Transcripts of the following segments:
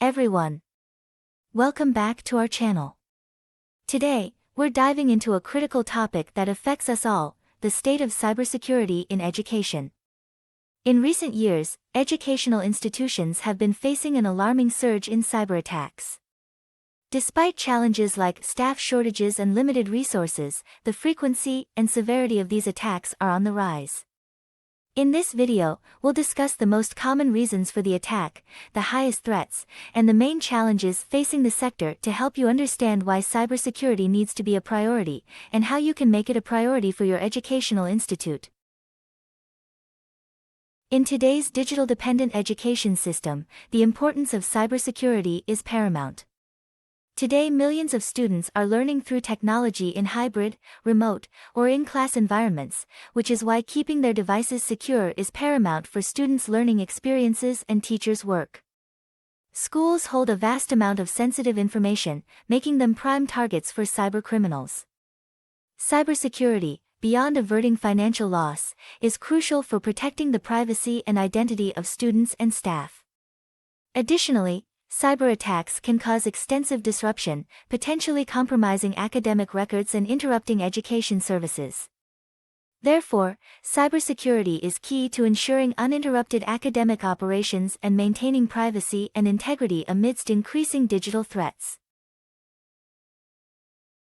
everyone. Welcome back to our channel. Today, we're diving into a critical topic that affects us all, the state of cybersecurity in education. In recent years, educational institutions have been facing an alarming surge in cyber attacks. Despite challenges like staff shortages and limited resources, the frequency and severity of these attacks are on the rise. In this video, we'll discuss the most common reasons for the attack, the highest threats, and the main challenges facing the sector to help you understand why cybersecurity needs to be a priority, and how you can make it a priority for your educational institute. In today's digital-dependent education system, the importance of cybersecurity is paramount. Today, millions of students are learning through technology in hybrid, remote, or in-class environments, which is why keeping their devices secure is paramount for students' learning experiences and teachers' work. Schools hold a vast amount of sensitive information, making them prime targets for cybercriminals. Cybersecurity, beyond averting financial loss, is crucial for protecting the privacy and identity of students and staff. Additionally, cyber attacks can cause extensive disruption, potentially compromising academic records and interrupting education services. Therefore, cybersecurity is key to ensuring uninterrupted academic operations and maintaining privacy and integrity amidst increasing digital threats.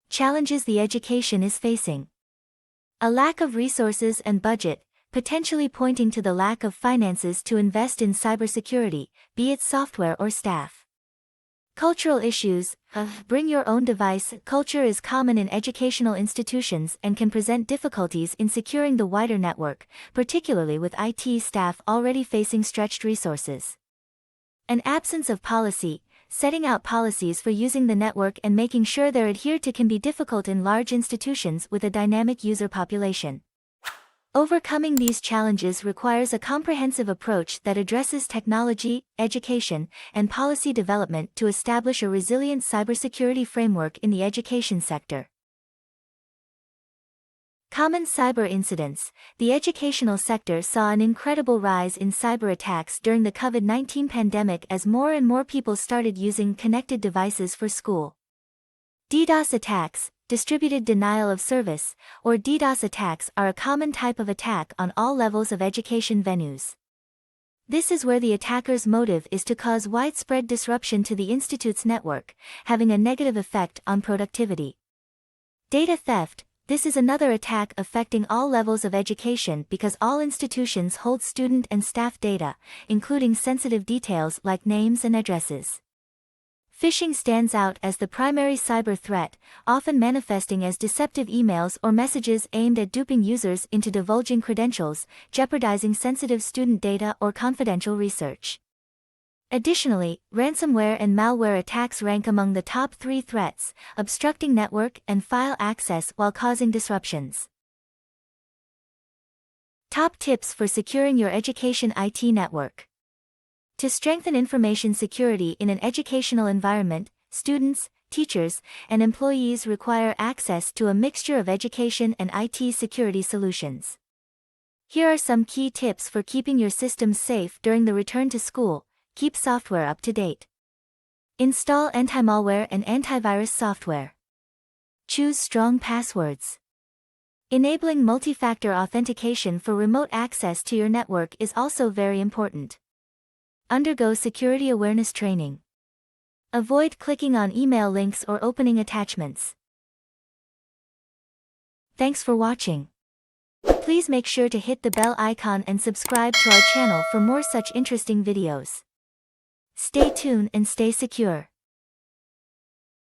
Challenges the education is facing. A lack of resources and budget, potentially pointing to the lack of finances to invest in cybersecurity, be it software or staff. Cultural issues. Bring your own device culture is common in educational institutions and can present difficulties in securing the wider network, particularly with IT staff already facing stretched resources. An absence of policy. Setting out policies for using the network and making sure they're adhered to can be difficult in large institutions with a dynamic user population. Overcoming these challenges requires a comprehensive approach that addresses technology, education, and policy development to establish a resilient cybersecurity framework in the education sector. Common cyber incidents. The educational sector saw an incredible rise in cyber attacks during the COVID-19 pandemic as more and more people started using connected devices for school. DDoS attacks, distributed denial of service, or DDoS attacks are a common type of attack on all levels of education venues. This is where the attacker's motive is to cause widespread disruption to the institute's network, having a negative effect on productivity. Data theft. This is another attack affecting all levels of education because all institutions hold student and staff data, including sensitive details like names and addresses. Phishing stands out as the primary cyber threat, often manifesting as deceptive emails or messages aimed at duping users into divulging credentials, jeopardizing sensitive student data or confidential research. Additionally, ransomware and malware attacks rank among the top 3 threats, obstructing network and file access while causing disruptions. Top tips for securing your education IT network. To strengthen information security in an educational environment, students, teachers, and employees require access to a mixture of education and IT security solutions. Here are some key tips for keeping your systems safe during the return to school. Keep software up to date. Install anti-malware and antivirus software. Choose strong passwords. Enabling multi-factor authentication for remote access to your network is also very important. Undergo security awareness training. Avoid clicking on email links or opening attachments. Thanks for watching. Please make sure to hit the bell icon and subscribe to our channel for more such interesting videos. Stay tuned and stay secure.